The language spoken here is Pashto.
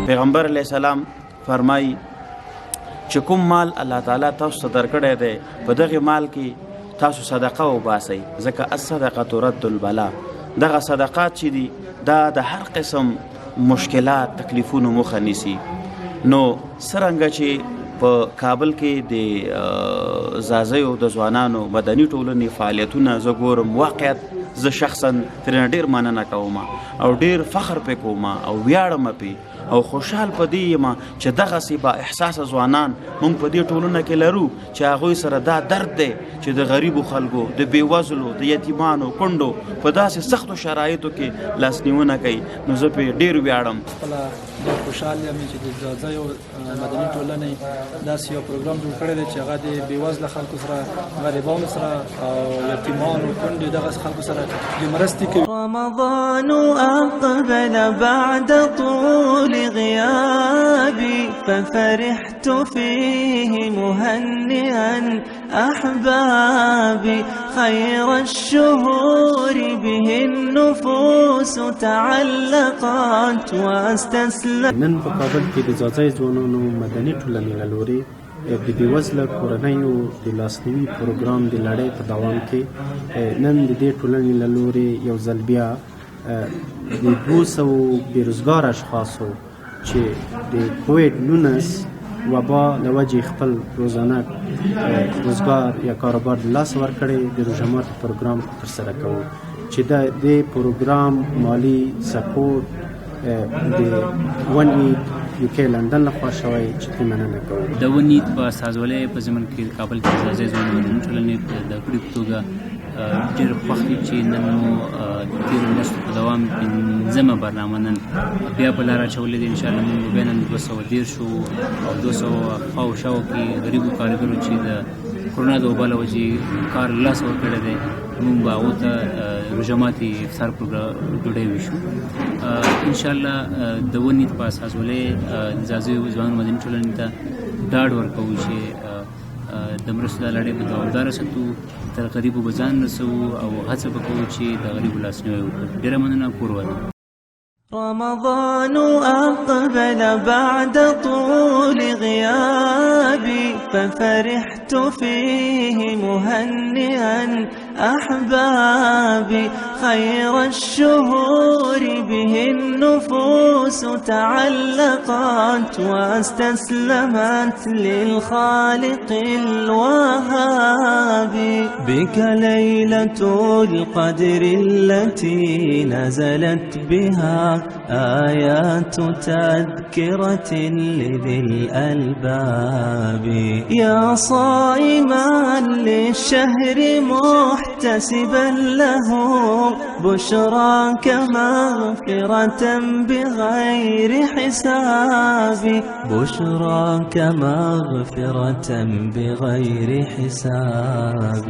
پیغمبر علیه السلام فرمایي چې کوم مال الله تعالی تاسو ته درکړی دی په دغه مال کې تاسو صدقه وباسئ ځکه الصدقه ترد البلا. دغه صدقات چې دي دا د هر قسم مشکلات تکلیفونو مخه نیسي. نو څرنګه چې په کابل کې د زازیو د ځوانانو مدني ټولنې فعالیتونه زه ګورم، واقعیت زه شخصا ترېنه ډېر مننه کوم او ډېر فخر پې کوم او ویاړم پې او خوشحال په دې یم چې دغسې با احساسه ځوانان موږ په دې ټولنه کې لرو چې هغوی سره دا درد دی چې د غریبو خلکو، د بېوزلو، د یتیمانو، کونډو په داسې سختو شرایطو کې لاسنیونه کوي. نو زه پې ډېر ویاړم. خپله ډېر خوشحال یم چې د ځاځیو مدني ټولنې داسې یو پروګرام جوړ کړی دی چې هغه د بېوزله خلکو سره، غریبانو سره او یتیمانو، کونډې دغسې خلکو سره د مرستې کوي. رمضان أقبل بعد طول غيابي ففرحت فيه مهنئا أحبابي خير الشهور به النفوس تعلقت واستسلم. نن په کابل کې د ځاځي ځوانانو مدني ټولنې له لوري د بېوزله کورنیو د لاسنیوي پروګرام د لړۍ په دوام کې نن د دې ټولنې له لوري یو ځل بیا د 200 بېروزګار اشخاصو چې د کوویډ-19 وبا له وجې خپل روزانه روزګار یا کاروبار د لاسه ورکړی د روژه ماتي پروګرام ترسره کوو چې د دې پروګرام مالي سپورټ د ون ایټ UK لندن لخوا شوی چې ته مننه کوو. د ون ایټ په سازولۍ په زمن کې کابل کې د ځاځي ځوانانو مدني ټولنې د کړي په توګه ډېر خوښ یم چې نن مو د تېرو میاشتو په دوام پنځمه برنامه نن بیا په لاره اچولې ده. انشاءالله موږ بیا نن 213 او 200 خوا و شاو کې غریبو کارګرو چې د کرونا د وبا له وجې کار له لاسه ورکړی دی موږ به هغو ته روژه ماتي افطار ډوډۍ ویشو. انشاءالله د ون ایټ په اساسولۍ د ځاځیو ځوانانو مدني ټولنې ته ډاډ ورکوو چې د مرستو دا لړۍ به دوامداره ساتو، تر غریبو به ځان رسوو او هڅه به کوو چې د غریبو لاسنیوی وکړو. ډېره مننه، کور ودان. رمضان أقبل بعد طول غيابي ففرحت فيه مهنئا أحبابي خير الشهور به النفوس تعلقت واستسلمت للخالق الوهاب. بك ليلة القدر التي نزلت بها آيات تذكرة لذي الألباب. يا صائما للشهر محتسبا له بشراك مغفرة بغير حساب. بشراك مغفرة بغير حساب.